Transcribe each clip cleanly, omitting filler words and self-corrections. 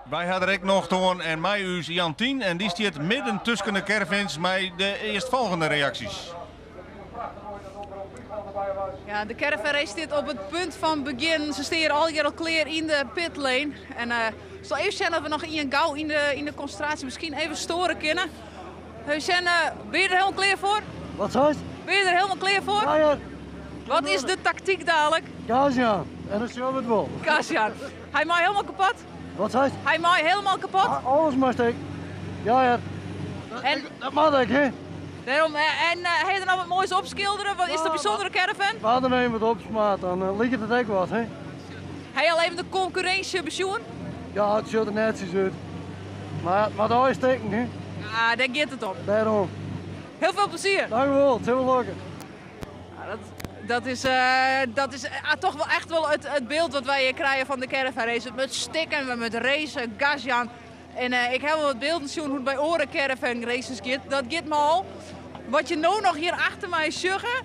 Wij hadden ook nog toen en mij is Jan 10 en die staat midden tussen de caravans met de eerstvolgende reacties. Ja, de caravan race zit op het punt van begin. Ze staan al hier al klaar in de pitlane. En ik zal even zeggen dat we nog in gauw in de concentratie misschien even storen kunnen. Ben je er helemaal klaar voor? Wat zei je? Ben je er helemaal klaar voor? Ja, ja. Wat is de tactiek dadelijk? Kasjan. En dan zien we het wel. Kasjan. Hij maakt helemaal kapot? Wat zei je? Hij maakt helemaal kapot? Ah, alles moest ik. Ja, ja. Dat mag ik, hè? Daarom, en hij er nou wat moois opschilderen? Wat is dat bijzondere caravan? We hadden even wat opsmaat, dan ligt het ook wat, hè? Hij al even de concurrentie bezoen? Ja, het ziet er net zo uit. Maar daar is teken, hè? Ja, daar gaat het om. Daarom. Heel veel plezier. Dank u wel, het is wel lekker. Ja, dat is toch wel echt wel het beeld wat wij hier krijgen van de caravan race. Met stikken, met racen, gasjan. En ik heb wel wat beelden zien hoe het bij oren caravan races gaat. Dat gaat me al. Wat je nou nog hier achter mij zegt,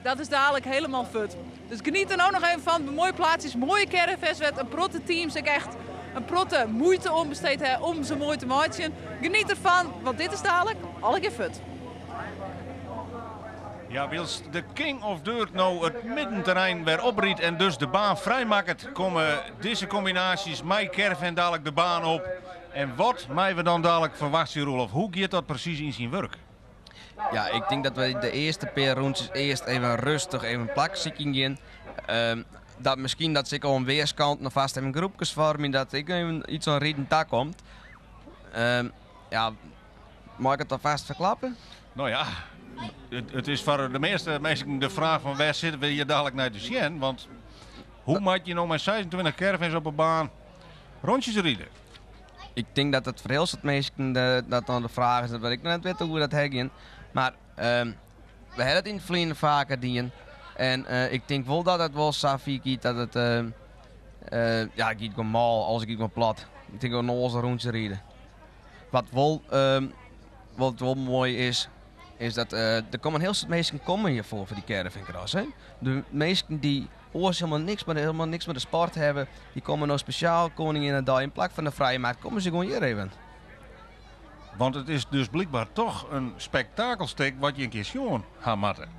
dat is dadelijk helemaal fut. Dus geniet er nou nog even van. Mooie plaatsjes, mooie caravans, met een protte teams. Ik echt een protte moeite om besteed hebben om ze mooi te maken. Geniet ervan, want dit is dadelijk alle keer fut. Ja, wils de King of Dirt nou het middenterrein weer opriet en dus de baan vrijmaakt, komen deze combinaties met caravan dadelijk de baan op. En wat mij we dan dadelijk verwachten, Roelof? Hoe gaat dat precies in zijn werk? Ja, ik denk dat we de eerste paar rondjes eerst even rustig even plakzieking gaan. Dat misschien dat ik al een weerskant nog vast even groepjes vormen, dat ik even iets aan rijden daar komt. Ja, mag ik het alvast verklappen? Nou ja, het is voor de meeste mensen de vraag van waar zitten we hier dadelijk naar de zien? Want hoe maak je nou met 26 caravans op een baan rondjes rijden? Ik denk dat het voor heel veel mensen dat dan de vraag is, dat ik net weet hoe dat herken. Maar we hebben het in het verleden vaker dienen. En ik denk wel dat het wel Safi giet dat het ja, ik giet gewoon mal als ik gewoon plat. Ik denk gewoon onze rondjes rijden. Wat wel mooi is dat er komen heel veel mensen komen hiervoor voor die caravancross. Hè? De mensen die helemaal niks met de sport hebben, die komen nou speciaal Koninginnedag in plak van de vrije markt, komen ze gewoon hier even. Want het is dus blijkbaar toch een spektakelstuk wat je een keer zien gaat matten.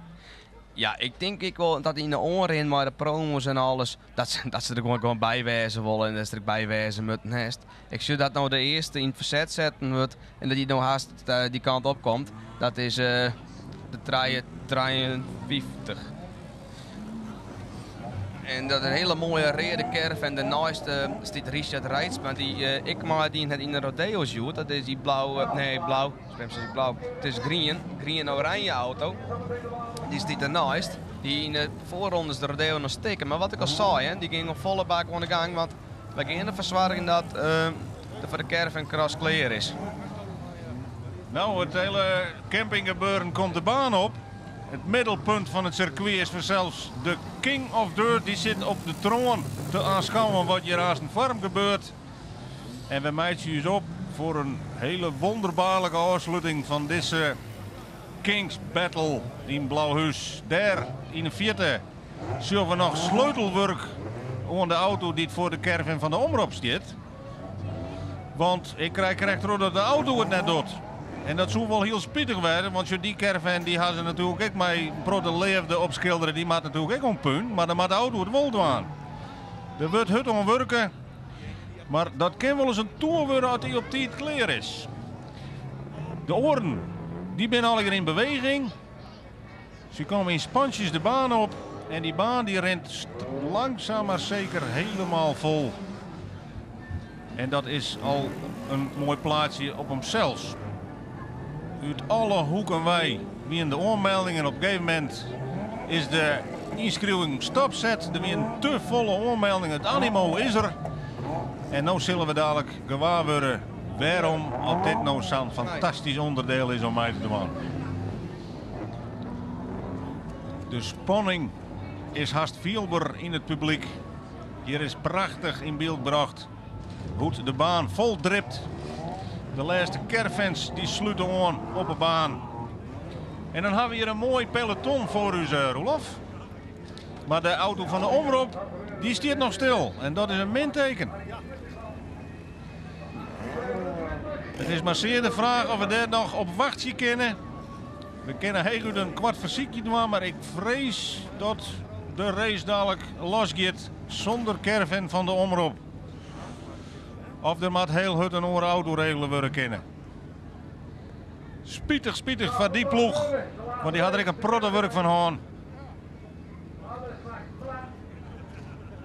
Ja, ik denk wel dat in de onrein maar de promos en alles, dat ze er gewoon bijwijzen willen en dat ze er bijwijzen met een hest. Ik zie dat nou de eerste in het verzet zetten wordt en dat die nou haast die kant op komt. Dat is de 53. En dat is een hele mooie rode caravan. De naaste staat Richard Reitsma, die ik maar die in de rodeo ziet. Dat is die blauw, het is green en oranje auto. Die staat ernaast. Die in de voorrondes de rodeo nog steken. Maar wat ik al zei, hè, die ging op volle bak aan de gang. Want we gaan ervoor zorgen dat voor de caravan cross klaar is. Nou, het hele campinggebeuren komt de baan op. Het middelpunt van het circuit is vanzelfs de King of Dirt. Die zit op de troon te aanschouwen wat hier haast een farm gebeurt. En we meiden je op voor een hele wonderbaarlijke afsluiting van deze Kings Battle in Blauwhuis. Daar in de vierde zullen we nog sleutelwerk aan de auto die voor de caravan van de omroep staat. Want ik krijg recht door dat de auto het net doet. En dat zou wel heel spittig worden, want die caravan die hadden natuurlijk ook met protte leefde opschilderen, die maakt natuurlijk ook een punt, maar dan maakt de auto het wel doen. Er wordt het om werken, maar dat kan wel eens een toer worden als die op tijd klaar is. De oren, die zijn al in beweging. Ze komen in spansjes de baan op en die baan die rent langzaam maar zeker helemaal vol. En dat is al een mooi plaatsje op hemzelf. Uit alle hoeken wij, wie in de aanmeldingen op een gegeven moment is de inschrijving stopzet. Er weer een te volle aanmelding, het animo is er. En nu zullen we dadelijk gewaar worden waarom op dit nou zo'n fantastisch onderdeel is om mij te doen. De spanning is haast vielbaar in het publiek. Hier is prachtig in beeld gebracht hoe de baan vol dript. De laatste caravans die sluiten aan op de baan. En dan hebben we hier een mooi peloton voor u, Roelof. Maar de auto van de omroep, die staat nog stil. En dat is een minteken. Het is maar zeer de vraag of we daar nog op wachtje kunnen. We kunnen heel goed een kwart fysiekje doen, maar ik vrees dat de race dadelijk losgaat zonder caravan van de omroep. Of er moet heel goed een oor auto regelen worden kunnen. Spietig van die ploeg. Want die had er een protte werk van aan.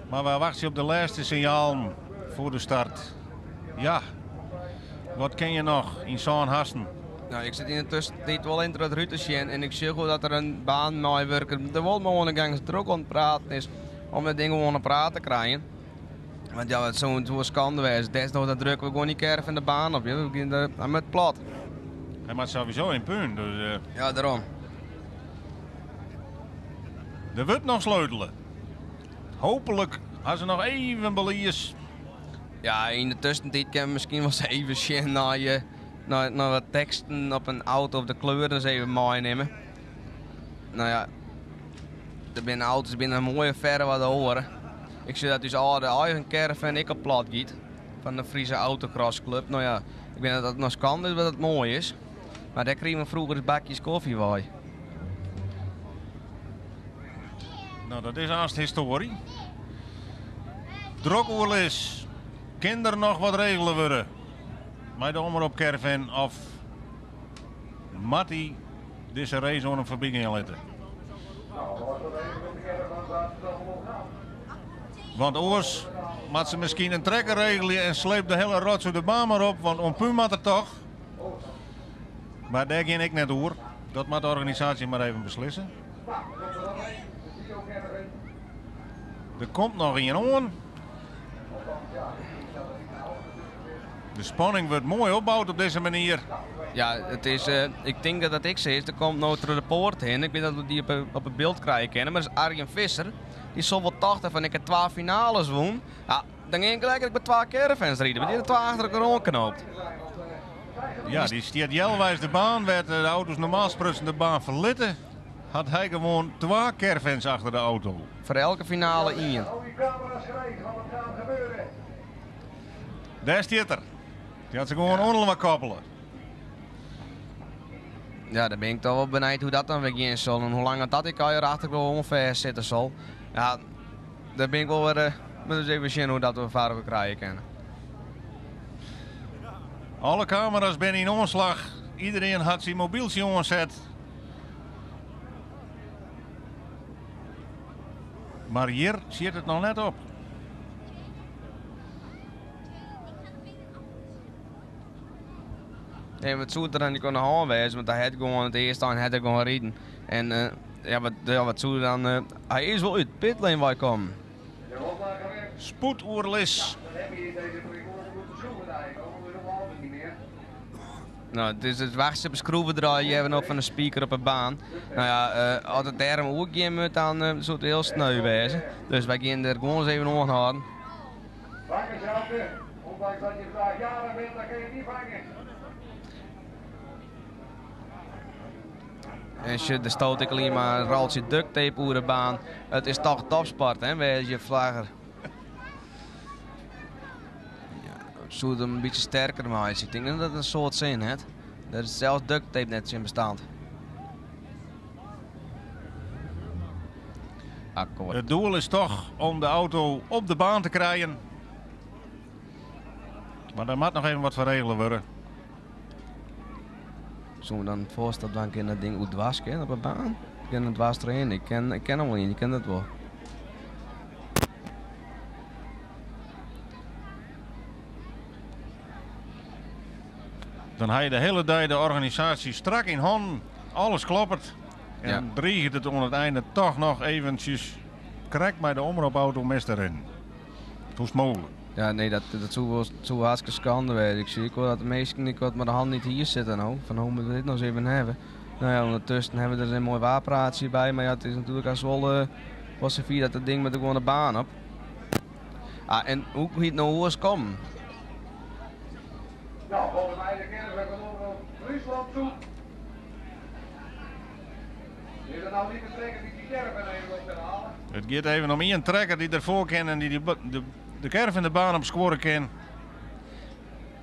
Maar we wachten op de laatste signaal voor de start. Ja, wat ken je nog in zo'n hasten? Nou, ik zit in de tussentijd wel in het ruitje en ik zie goed dat er een baanmaaiwerker er wel maar een gang druk aan het praten is om dat ding gewoon te praten te krijgen. Want ja, het zo'n schande wezen. Desnoods dat drukken we gewoon niet kerf in de baan op. We beginnen met plat. Hij maakt sowieso een punt, dus Ja, daarom. er wordt nog sleutelen. Hopelijk, als ze nog even belies. Ja, in de tussentijd kunnen we misschien wel eens even zien naar wat teksten op een auto of de kleuren eens even mooi nemen. Nou ja, er zijn auto's binnen een mooie verre wat horen. Ik zie dat dus al de eigen caravan ik op plat giet van de Friese Autocross Club. Nou ja, ik weet dat het nog kan, dus dat het mooi is. Maar daar kregen we vroeger eens bakjes koffie bij. Nou, dat is haast historie. Drokoel is. Kinderen nog wat regelen worden. Met de omroep caravan of Matti deze race aan een verbinding laten. Want oors moet ze misschien een trekker regelen en sleept de hele rotzooi de baan maar op, want om puur moet er toch. Maar daar ging ik net door. Dat moet de organisatie maar even beslissen. Er komt nog een aan. De spanning wordt mooi opgebouwd op deze manier. Ja, het is, ik denk dat ik zie, er komt nou door de poort heen. Ik weet dat we die op het beeld krijgen kennen, maar dat is Arjen Visser. Die zal wel 80 van ik heb 2 finales won. Ja, dan ging ik gelijk met 2 caravans rijden, maar die hebben 2 achter elkaar geknoopt. Ja, die stiert jelwijs de baan, werd de auto's normaal sprutsen de baan verlitten. Had hij gewoon 2 caravans achter de auto. Voor elke finale 1. Daar stiert er. Die had ze gewoon onder koppelen. Ja, dan ben ik toch wel benieuwd hoe dat dan weer in zal en hoe lang dat ik al achter wel ongeveer zitten zal. Ja, daar ben ik wel weer, moet eens even zien hoe dat we vader krijgen kunnen. Alle camera's zijn in omslag. Iedereen had zijn mobieltje omzet. Maar hier zit het nog net op. Nee, wat zou er dan niet kunnen aanwijzen, want hij had gewoon het eerste aan, hij had gewoon rijden. En wat zou dan, hij is wel uit de pitlane waar komen. Spoedoerlis. Nou, het is het wachtste beschroeven draaien hebben ook van een speaker op een baan. Nou ja, als het daar ook gaan moet, dan zou het heel snel wezen. Dus wij gaan er gewoon eens even aanhouden. Ondanks dat je vandaag jaren bent, dan kun je niet vangen. En er stoot ik alleen maar een raaltje duct tape over de baan. Het is toch topsport, hè, wees je vlagger. Zou het een beetje sterker maken. Ik denk dat het een soort zin heeft. Er is zelfs duct tape net in bestand. Akkoord. Het doel is toch om de auto op de baan te krijgen. Maar daar moet nog even wat voor regelen worden. Zullen we dan voorstellen dat we een dat ding uit dwars kennen op een baan? Ik ken het dwars erin. Ik ken hem wel niet, ik ken het wel. Dan heb je de hele dag de organisatie strak in handen. Alles klopt. En Ja. dan dreigt het aan het einde toch nog eventjes. Krijg mij de omroepauto mis erin. Hoe is het mogelijk? Ja, nee, dat zou hartstikke schande zijn. Ik zie wel dat de meesten niet wat met de hand niet hier zitten nou. Van hoe moeten we dit nog eens even hebben? Nou ja, ondertussen hebben we er een mooi wapenraadje bij. Maar ja, het is natuurlijk als wel was ze via dat ding met de gewone baan op. Ah, en hoe moet het nou hoe eens komen? Nou, volgens mij de kennis van Friesland toe. Is er nou niet een trekker die caravan even op kan halen? Het gaat even om één trekker die ervoor kan en die de caravan de baan op scoren kan.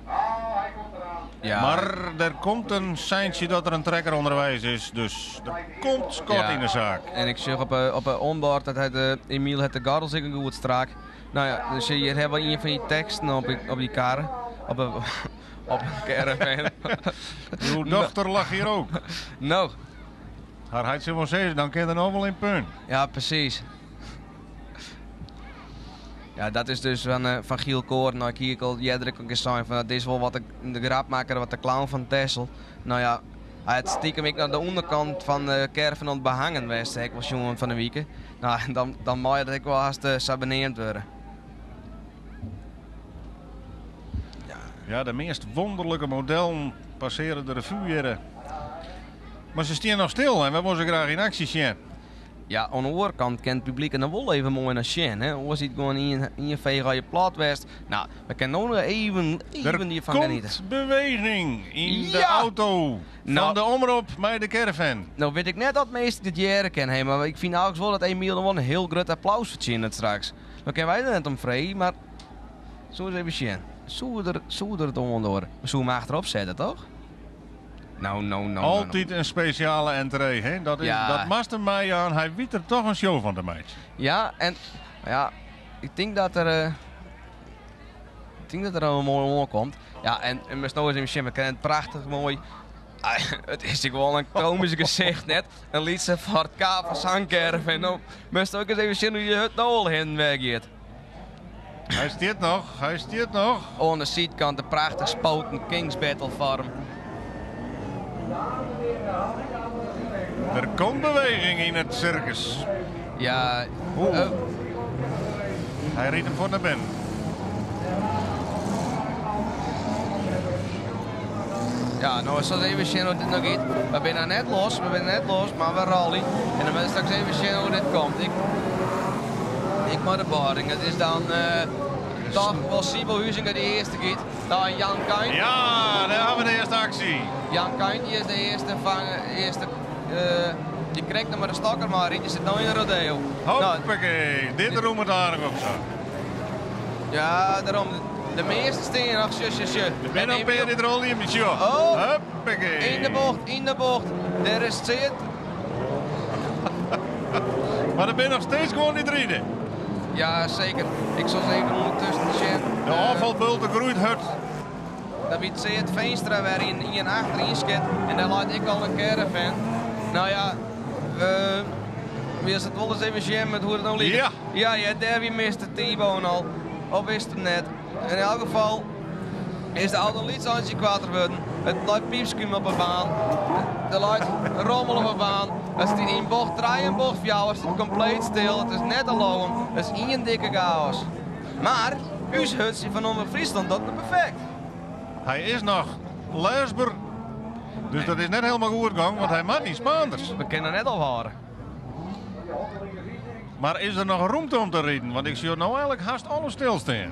Oh, hij komt eraan. Ja. Maar er komt een seintje dat er een trekker onderwijs is. Dus er komt Scott Ja. in de zaak. En ik zag op een onboard dat Emiel het de gardel zeker goed strak. Nou ja, dus hier hebben we een van die teksten op die kar. Op een caravan. Uw dochter lag hier ook. Nou, Haar heet ze wel zeggen, dan kan je er nog wel in punt. ja precies. Ja, dat is dus van Giel Koor. Nou, ik hier al Jedrik ook eens zijn van dat is wel wat de grapmaker, wat de clown van Texel. Nou ja, hij had stiekem ik naar de onderkant van de caravan aan het behangen geweest, ik was jongen van de week. Nou, dan mag je dat ik wel haast sabeneerd worden. Ja, de meest wonderlijke modellen passeren de revue hier. Maar ze staan nog stil en we moeten ze graag in actie zien. Ja, aan de andere kant kan het publiek er nog wel even mooi naar zien. Hè? Hoe ziet het gewoon in je vega je plat west. Nou, we kunnen nog even hiervan Er genieten. komt beweging in de Ja. auto Nou. van de omroep bij de caravan. Nou weet ik net dat meest dit jaren kennen, maar ik vind eigenlijk wel dat Emiel nog wel een heel groot applaus verdient straks. Dan kennen wij er net om vrij, maar zo eens even zien. Zo er het onderdoor. Zo hem achterop zetten, toch? Nou. Altijd een speciale entree, hè? Ja. Dat master mij aan. Hij weet er toch een show van de meid. Ja, en ja, ik denk dat er een mooi onder komt. Ja, en mijn snow is in mijn we kennen het prachtig mooi. Het is gewoon een komisch gezicht net. Een liedje van het kaap van Zangcaravan. Nou, moest ook eens even zien hoe je het nou al heen weggeeft. Hij stiert nog. Aan de zijkant de prachtig spoten Kings Battle Farm. Er komt beweging in het circus. Ja, Hij riet hem voor naar binnen. ja, nou eens even zien hoe dit nog gaat. We zijn net los, maar we rally. En dan wil ik straks even zien hoe dit komt. Ik maar de boarding. Het is dan toch wel Siebel Huizinga die eerste gaat. Dan Jan Kain. Ja, daar hebben we de eerste actie. Jan Kain die is de eerste die krijgt nog maar de stakker, maar die zit nou in de rodeo. Nou, Hoppakee, dit roem het aardig op zo. ja, daarom. De meeste stenen nog zusje. Ik ben op bij dit rolje met jou. Oh. Hoppakee. In de bocht. Daar is het. Maar er ben nog steeds gewoon niet rijden. Ja, zeker. Ik zal eens even ondertussen zien. De afvalbult groeit hut. Dat biedt het Veenstra weer in achterin skit. En dan laat ik al een caravan. Nou ja, wie is het wel eens even zien met hoe het nou ligt? Ja. Ja, daar wie mist de T-bone al. Of is het net? In elk geval is de auto een lietsandje kwaad geworden. Het lijkt piepskum op de baan. Er lijkt rommel op de baan. Het is in bocht 3 en bocht 4, het is compleet stil. Het is net alone. Het is een dikke chaos. Maar, uw hutje van Omroep Friesland, dat is perfect. Hij is nog lesber. Dus dat is net helemaal goed gegaan, want hij maakt niet Spaanders. We kunnen net al horen. Maar is er nog ruimte om te rijden? Want ik zie nou eigenlijk haast alles stilstaan.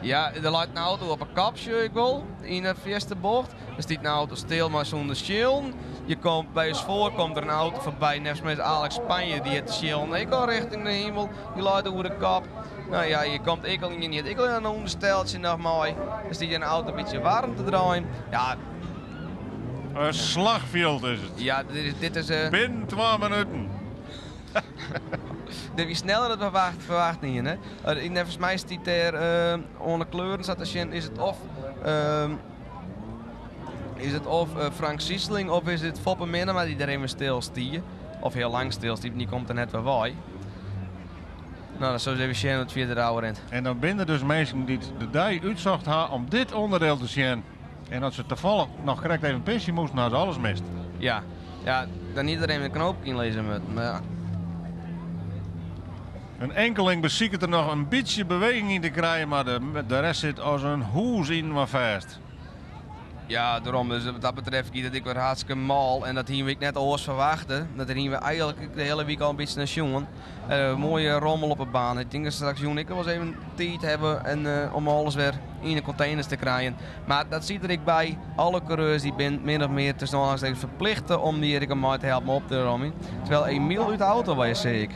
Ja, er lijkt een auto op een kapje, ik wil, in de eerste bocht. Er staat een auto stil, maar zonder schillen. Je komt bij ons voor, komt er een auto voorbij, net met Alex Spanje, die het schillen. Ik al richting de hemel, die leidt over de kap. Nou ja, je komt ik al in een ondersteltje nog mooi. Er staat een auto een beetje warm te draaien. Ja, Een slagveld is het. ja dit is... Binnen 2 minuten. Wie sneller dat verwacht niet, hè? Volgens mij staat er onder kleuren zat als je, is het of Frank Sieseling of is het Foppe Minema die er even stilstiet. Of heel lang stilstiet, die komt er net weer bij. Nou, dat zou eens even zien hoe het via de oude rent. En dan binnen dus mensen die de dag uitzocht hebben om dit onderdeel te zien. En als ze toevallig nog correct even een pisje moesten, hadden ze alles mist. Ja, dan iedereen een knoop inlezen moet. Maar ja. Een enkeling beziekt er nog een beetje beweging in te krijgen, maar de rest zit als een hoes in maar vast. Ja, daarom. Dus wat dat betreft dat ik weer hartstikke mal. En dat hier ik net al verwachten. Dat er hier we eigenlijk de hele week al een beetje naar jongen. Mooie rommel op de baan. Ik denk dat straks jongen ik wel eens even tijd hebben en, om alles weer in de containers te krijgen. Maar dat ziet er ik bij. Alle coureurs die ben min of meer tussen aanhalingstekens verplichten om die Erik en mij te helpen op te rammen. Terwijl Emiel uit de auto was, zie ik.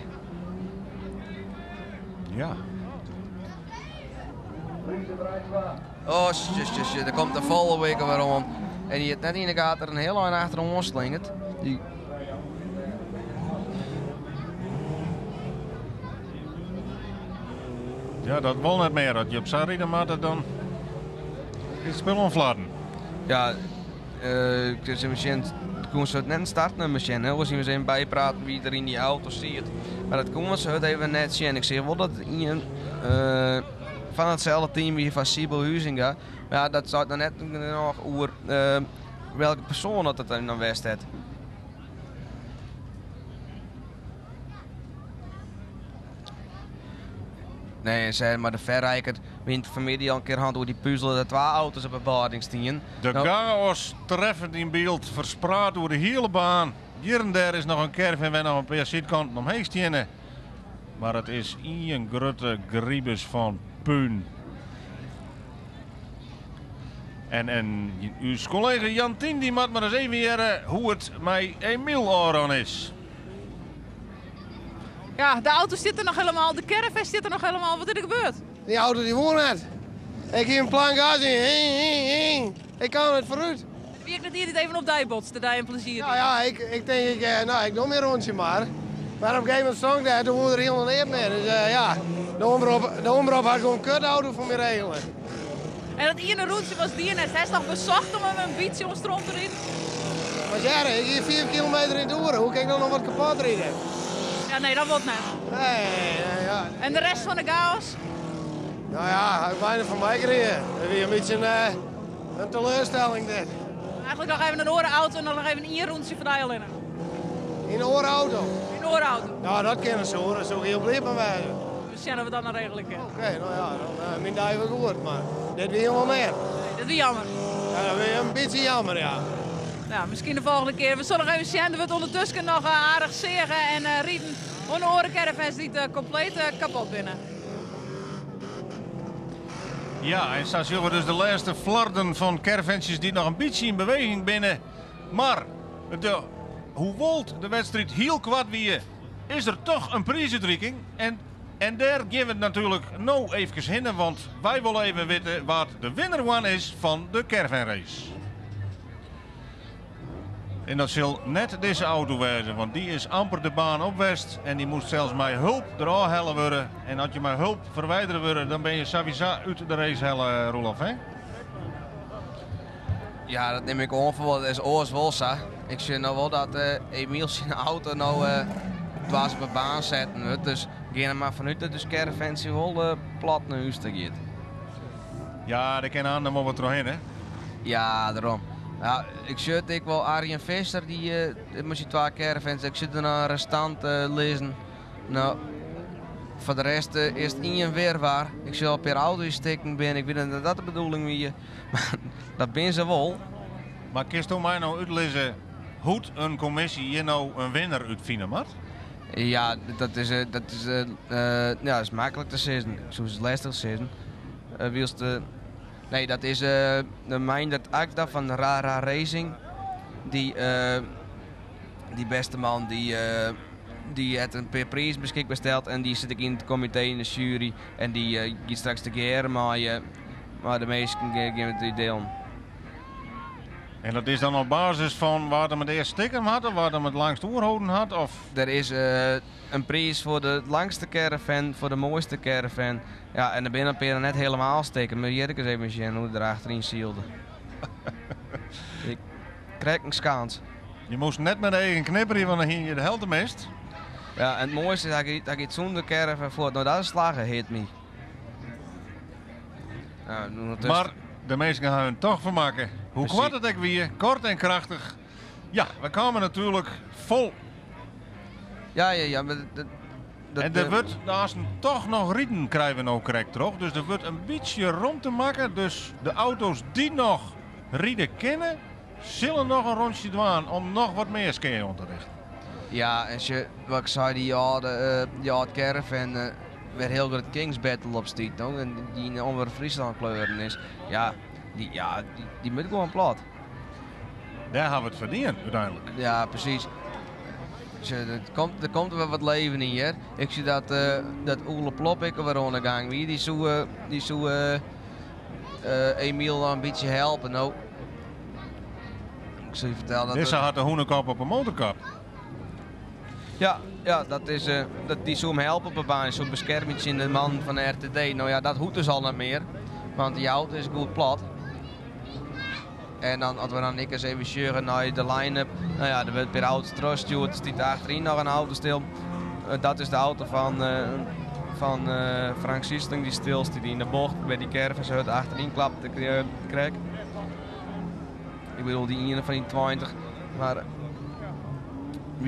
Ja. Oh, shit, er komt de volle week weer om. En die het net in de gaten er een heel lang achter ons slingert. Ja, dat wil net meer. Dat je op Sarri maar dan is het spul onvladen. Ja, dus misschien kon ze het net starten machine. We zien we zijn bijpraten wie er in die auto zit. Maar dat kon ze het even net zien. Ik zeg wel dat het een van hetzelfde team wie van Sibyl Huizinga. Maar ja, dat zou dan net nog over welke persoon dat het dan west heeft. Nee, zeg maar de verrijker wint vanmiddag al een keer hand door die puzzel dat 2 auto's op een bading staan. De chaos treffend in beeld, verspreid door de hele baan. Hier en daar is nog een caravan waar nog een paar zitkanten omheen staan. Maar het is een grote griebus van puin. En uw collega Jantien die moet maar eens even leren hoe het met Emiel Aron is. Ja, de auto zit er nog helemaal, de caravan zit er nog helemaal. Wat is er gebeurd? Die auto die woont net. Ik geef een plan gas in. Ik kan het vooruit. Wie ik dat hier niet even op die bots, dat hij een plezier Nou ja, ik denk, ik doe meer een rondje maar. Maar op een gegeven moment stond ik daar, toen woonde er helemaal niet meer. Dus ja, de omroep had gewoon een kutauto voor me regelen. En dat ene roetje was die net. Hij is nog bezocht om hem een beetje om stroom te rijden. Maar ja, ik hier 4 kilometer in de uur. Hoe kan ik dan nog wat kapot rijden? Ja, nee, dat wordt net. Nee, ja. En de rest van de chaos? Nou ja, hij is bijna van mij gereden. Dat is weer een beetje een teleurstelling dit. Eigenlijk nog even een orenauto en dan nog even een rondje voor die alleen. In een oorauto. Een orenauto. Nou, dat kennen ze hoor. Dat is ook heel blij met mij. Dus ja, dat we dat nou regelen kunnen. Oké, nou ja, dan min dat even gehoord. Maar dit weer helemaal meer. Nee, dat is jammer. Ja, dat is een beetje jammer, ja. Nou, misschien de volgende keer. We zullen nog even zien dat we het ondertussen nog aardig zeggen en rieden. Onze orencaravans niet compleet kapot binnen. Ja, en straks zullen we dus de laatste flarden van caravantjes die nog een beetje in beweging binnen. Maar hoewel de wedstrijd heel kwad wie is er toch een prijsuitreiking. En daar gaan we het natuurlijk nou even heen, want wij willen even weten wat de winner one is van de caravan race. En dat zal net deze auto wezen, want die is amper de baan opwest en die moest zelfs met hulp eraf hellen worden. En als je met hulp verwijderen worden, dan ben je sowieso uit de race hellen, Roelof, hè? Ja, dat neem ik onverwacht. Dat is oors wel zo. Ik zie nou wel dat Emiel zijn auto nou dwars op de baan zetten. Dus ga er maar vanuit dat de caravansie wel plat naar huis te gaat. Ja, daar kan aan, dan moet we terug in, hè? Ja, daarom. Ja, ik zie ik wel Arjen Visser, die met die 2 caravans. Ik zit er naar een restant lezen. Nou, voor de rest is het in en weer waar. Ik zal per auto steken ben. Ik weet niet dat dat de bedoeling is. Maar dat ben ze wel. Maar kun je mij nou uitlezen hoe een commissie hier nou een winnaar uitvinden moet? Ja, dat is makkelijk te zeggen. Zoals het lastig te zeggen. Nee, dat is de Meindert Akda van Rara Racing. Die beste man die het een per prijs beschikbaar stelt en die zit ik in het comité in de jury en die gaat straks de GR maar de meesten gaan het delen. En dat is dan op basis van waar hij met de eerste sticker had of waar hij het langst oorhouden had? Of? Er is een prijs voor de langste caravan, voor de mooiste caravan. Ja, en de binnenperen net helemaal steken. Maar hier heb ik eens even zien hoe er achterin zielde. Ik krijg een schaans. Je moest net met de eigen knipper, want dan ging je de helft mist. Ja, en het mooiste is dat ik het zonder caravan voor. Nou, dat is slagen, hit me. Nou, maar de mensen gaan hun toch vermaken. Hoe Precies. kwart het ook weer, kort en krachtig. Ja, we komen natuurlijk vol. Ja, maar en er wordt naast toch nog rieden krijgen we nou correct toch? Dus er wordt een beetje rond te maken. Dus de auto's die nog rieden kennen, zullen nog een rondje doen om nog wat meer skiën om te richten. Ja, en wat ik zei, die caravan werd heel goed Kings Battle op stiet, toch? En die onder Friesland kleuren is. Ja, die moet gewoon plat. Daar gaan we het verdienen uiteindelijk. Ja, precies. Dus, er komt wel wat leven in hier. Ik zie dat Oele Ploppikker weer aan de gang wie. Die zou Emiel een beetje helpen. Nou, Ik zal je vertellen dat... Deze had de hoenekop op een motorkap. Ja, die zou hem helpen op de baan. Zo'n bescherming in de man van de RTD. Nou ja, dat hoeft dus al niet meer. Want die auto is goed plat. En dan, als we dan eens even sjeuren naar de line-up. Nou ja, er wordt per auto teruggestuurd. Er staat achterin nog een auto stil. Dat is de auto van Frank Siesling die stilstaat die in de bocht bij die caravan zo achterin klapt te krijgen. Ik bedoel die ene van die 20. Maar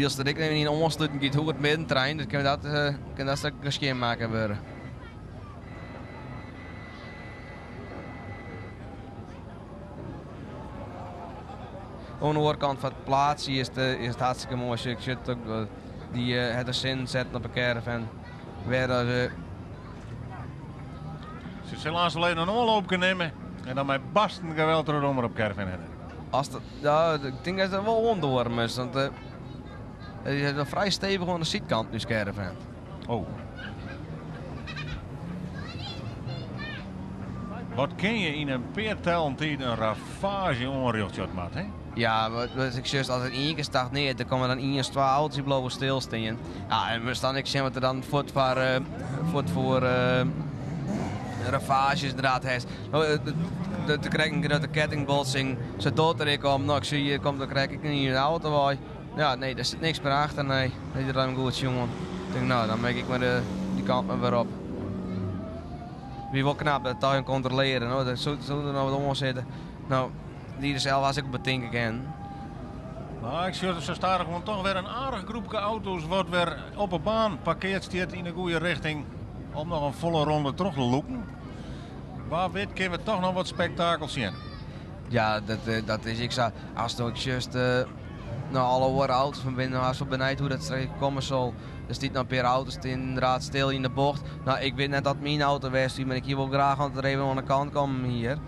als er ik even in omsluiting gaat hoe het middentrein, dan kunnen we dat stuk gescheen maken worden. Aan de overkant van het plaatsje is het hartstikke mooi. Ik zit ook die het er zin zetten op een caravan. Ze zullen laatst alleen een oorloop kunnen nemen en dan met basten geweld eronder op caravan hebben. Ja, ik denk dat het wel ondorm is. Want het is wel vrij stevig aan de zijkant nu caravan. Oh. Wat ken je in een peertelend een ravage onregeltje maat, hè? Ja, wat ik zeg, als het één keer stagneert, dan komen dan 1 2 auto's die blijven stilstaan. Ja, en we staan ik zeg wat er dan voor ravages inderdaad heeft. De krijgen de kettingbotsing, ze dood er ik om, nou ik zie hier komt, dan krijg ik niet in de auto bij. Ja, nee, daar zit niks meer achter, nee. Dat is dan goed, jongen. Ik denk, nou, dan maak ik maar die kant maar weer op. Wie wil knap dat tuin controleren, nou, dat zou er nou wat om zitten. Nou, die er zelf als ik bedenken ken. Nou, ik zie ze staan gewoon toch weer een aardig groepje auto's wat weer op een baan parkeert staat in de goede richting om nog een volle ronde terug te lopen. Waar weet kunnen we toch nog wat spektakel zien. Ja, dat is, ik zou, als het ook juist nou, alle horen auto's van binnen, als we benijd hoe dat straks komen zal. Er staat nog een paar auto's inderdaad stil in de bocht. Nou, ik weet net dat mijn auto was, maar ik hier wil graag aan het even aan de kant komen hier.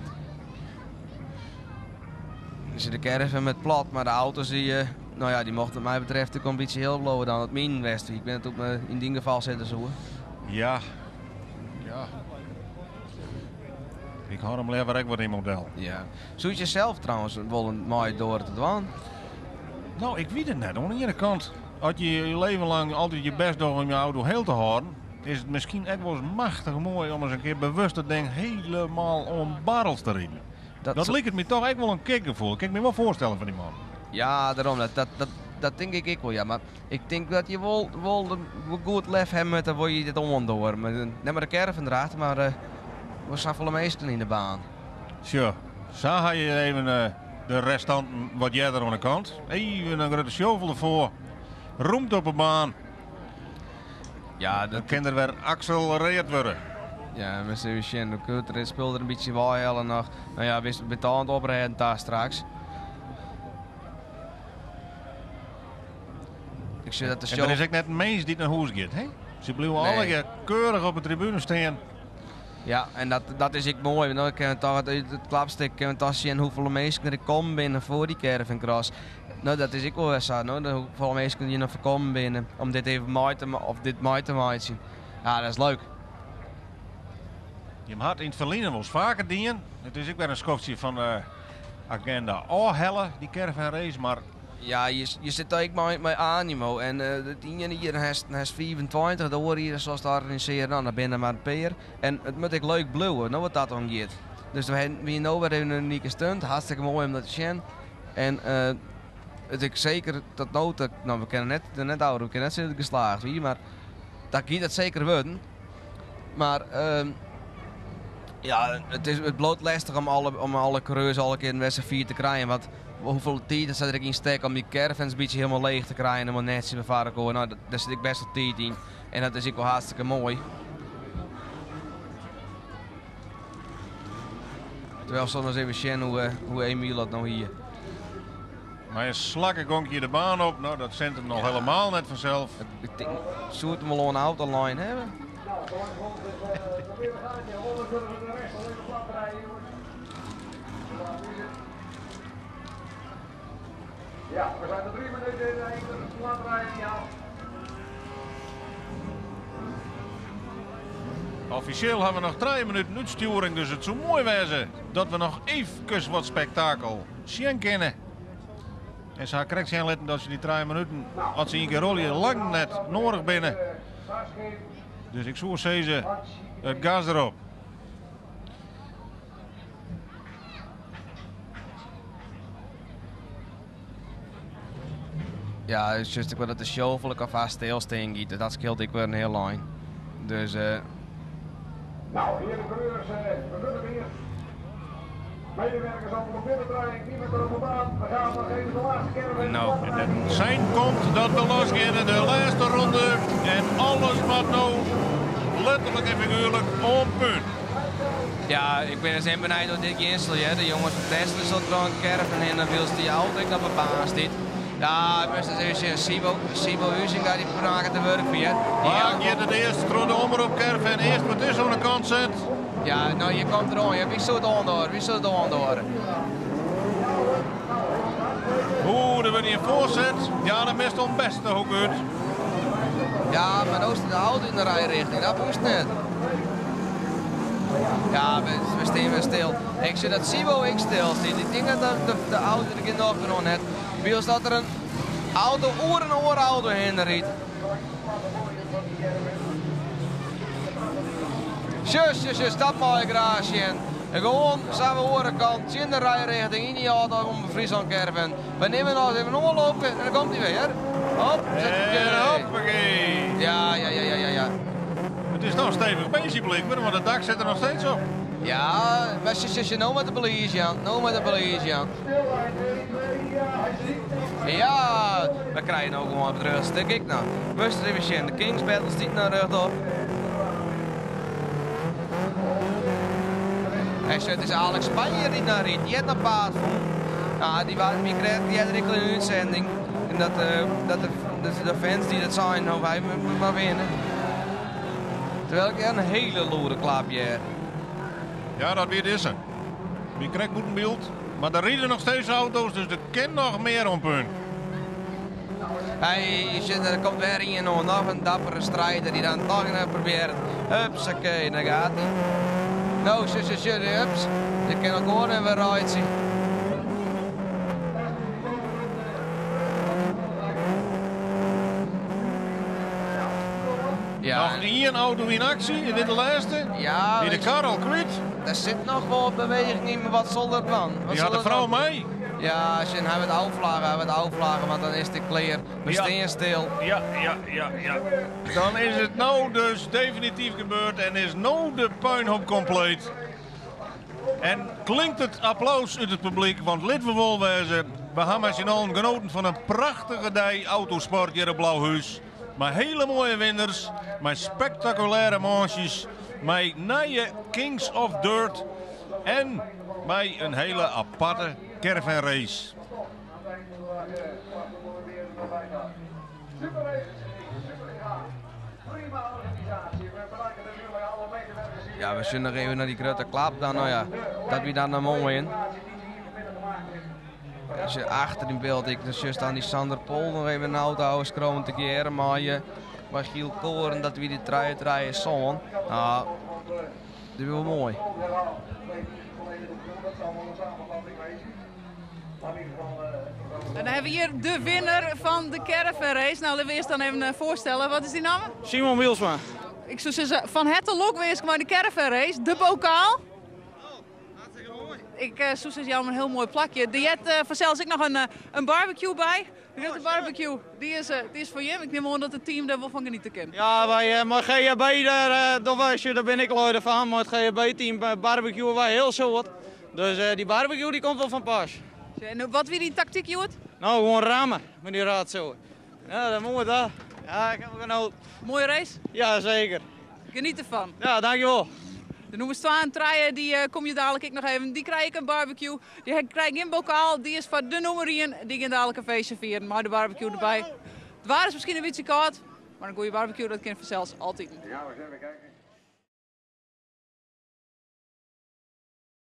Er zit de caravan met plat, maar de auto's die, nou ja, die mochten wat mij betreft een beetje heel blowen dan het mijn west. Ik ben het ook in die geval zetten zo. Ja. Ja. Ik hoor hem liever ook wat in model. Ja. Zou je zelf trouwens wel een mooi door te doen? Nou, ik weet het net. Aan de ene kant, als je je leven lang altijd je best doet om je auto heel te houden, is het misschien echt wel eens machtig mooi om eens een keer bewust te denken helemaal om barrels te rijden. Dat lijkt het me toch echt wel een kickgevoel. Ik kan me wel voorstellen van die man. Ja, daarom. Dat denk ik wel, ja. Maar ik denk dat je wel goed lef hebt met waar je dit om door. Neem maar de caravan draagt, maar we zijn volle meesten in de baan. Zo, zo ga je even de restanten wat jij er aan de kant. Even een grote shovel ervoor. Roemt op een baan. Ja, dan kan er weer accelereerd worden. Ja, we zien de speelde er een beetje waaien nog. Nou ja, we betaald oprijden daar straks. Ik zie dat de show... En er is ook net een mens die naar huis gaat, hè? Ze blijven alle keurig op de tribune staan. Ja, en dat is ik mooi. Nou, ik kan toch het klapstuk zien hoeveel mensen er komen binnen voor die caravan cross. Nou, dat is ik wel zo. Nou, hoeveel mensen die nog voorkomen binnen om dit even mooi te maken. Ja, dat is leuk. Je had in het verleden wel eens vaker dingen. Het is ook weer een schofje van agenda helle die caravan race, maar... Ja, je zit ook met animo en de ene hier heeft 25, de andere hier zoals het organiseren, nou, dan binnen maar een peer. En het moet ook leuk blijven, nou wat dat dan gaat. Dus we hebben nu weer een unieke stunt, hartstikke mooi om dat te zien. En het is zeker dat nou we kennen net ouder, we kennen net zitten geslaagd, wie, maar dat gaat het zeker worden. Maar ja, het bloot lastig om alle coureurs al een keer een wedstrijd 4 te krijgen. Want hoeveel tijd zit er in steken om die caravans een beetje helemaal leeg te krijgen en om netjes te bevaren komen. Nou, daar zit ik best wel tijd in. En dat is ook wel hartstikke mooi. Terwijl we eens even zien hoe Emiel dat nou hier. Maar een slakkengonkje de baan op, nou dat zendt hem nog helemaal net vanzelf. Ik denk, zou het hem wel een autoline hebben? Ja, we zijn er 3 minuten in de plat rijden, ja. Officieel hebben we nog 3 minuten uitsturing, dus het zou mooi wezen dat we nog even wat spektakel zien kunnen. En ze krijgt zijn letten dat ze die 3 minuten, als ze een keer rollen, lang net nodig binnen. Dus ik zou zeggen, het gas erop. Ja, het is juist ik wil dat de shovel ik alvast stilstaan giet. Dat scheelt ik weer een heel lang. Dus Nou, hier de coureurs, we kunnen weer. Medewerkers over de binnendraaiing, niet meer op de baan. We gaan nog even de laatste keer. nou, En het zijn komt dat we losgaan in de laatste ronde. En alles wat nou letterlijk en figuurlijk op punt. ja, ik ben dus benieuwd door dit ginsel. De jongens van Tesla zat er al een caravan in. Dan wil ze die auto ik op de baan zit. Ja, ik moest dus even Sibo Huizinga die vragen te werk voor je. Maar je het eerst door de omroep Caravan eerst wat is aan de kant zet. Ja, nou je komt erom. Ja, wie zou het aandoen? Wie zou het aandoen? Oeh, er wordt hier voorzet. Ja, dat mist ons beste ook uit. Ja, maar nou staat de auto in de rijrichting. Dat moest net. Ja, we staan weer stil. Ik zie dat Sibo ik stil zit. Ik denk dat de auto er geen nog genomen heeft. Wie als dat er een auto, oer en oor auto heen rijdt. Zus, dat mag ik graag zien. En gewoon, zijn we orenkant, in de rijrichting, in die auto om een Friesland Caravan. We nemen nou even omlopen en dan komt hij weer. Hop, zet En hoppakee. Ja. Het is nog stevig bezig blijkbaar, want het dak zit er nog steeds op. Ja, maar je nou met de politie aan. Ja, we krijgen ook gewoon op het rugstuk. Kijk nou, moest er even zien. De Kings Battle stiet naar rug op. En het is Alex Spanje die naar rijdt. Die heeft een paard van. Ja, die waren niet krijgt, die hadden een uitzending. En dat de fans die dat zijn, nou wij moeten maar winnen. Terwijl ik een hele loere klapje heb. Ja, dat weer is er. Wie krijgt moet een beeld. Maar er rijden nog steeds auto's, dus er kan nog meer op punt. Er komt weer in nog een dappere strijder die dan toch nog probeert. Hupsakee, daar gaat hij. Nou, hups. Je kan ook gewoon even rijden zien. Ja. Nog één auto in actie, in dit de laatste. Ja, die de kar al kwijt. Er zit nog wel beweging in, maar wat zal er dan? Die had de vrouw mee. Ja, als je hij het uitvlagen, want dan is het clear. We staan stil. Ja. Dan is het nou dus definitief gebeurd en is nou de puinhoop compleet. En klinkt het applaus uit het publiek, want lid we wel wezen. We hebben met z'n allen genoten van een prachtige dag autosport hier op Blauwhuis. Met hele mooie winners, met spectaculaire manches, met nieuwe Kings of Dirt en met een hele aparte caravan race. Ja, we zullen nog even naar die grote klap dan, nou ja, dat we dan naar mooi in. Als je achter in beeld, dan zie je aan die Sander Pol nog even een auto houden, skroon te keren, maar je was Giel Koren dat we die rijden zo'n. Nou, dat is wel mooi. En dan hebben we hier de winnaar van de caravan race. Nou, laten we eerst dan even voorstellen. Wat is die naam? Simon Wielsma. Ik zou zeggen, van het lokwees maar de caravan race. De bokaal. Ik zou zeggen, jou een heel mooi plakje. Die heeft vanzelfs ik nog een barbecue bij. De barbecue, die is voor je. Ik neem aan dat het team daar wel van genieten kan. Ja, maar GHB, daar ben ik leider van. Maar het GHB-team barbecue wij heel soort. Dus die barbecue die komt wel van pas. En wat weer die tactiek, Joet? Nou, gewoon rammen met die raad zo. Ja, dat moet dat. Ja, ik heb genoten. Mooie race? Ja, zeker. Geniet ervan. Ja, dankjewel. De nummer 2 treien, die kom je dadelijk nog even. Die krijg ik een barbecue. Die krijg ik een bokaal. Die is voor de nummer 1. Die gaan dadelijk een feestje vieren. Maar de barbecue erbij. Het waar is misschien een beetje koud. Maar een goede barbecue, dat kan vanzelfs altijd. Ja, we eens even kijken.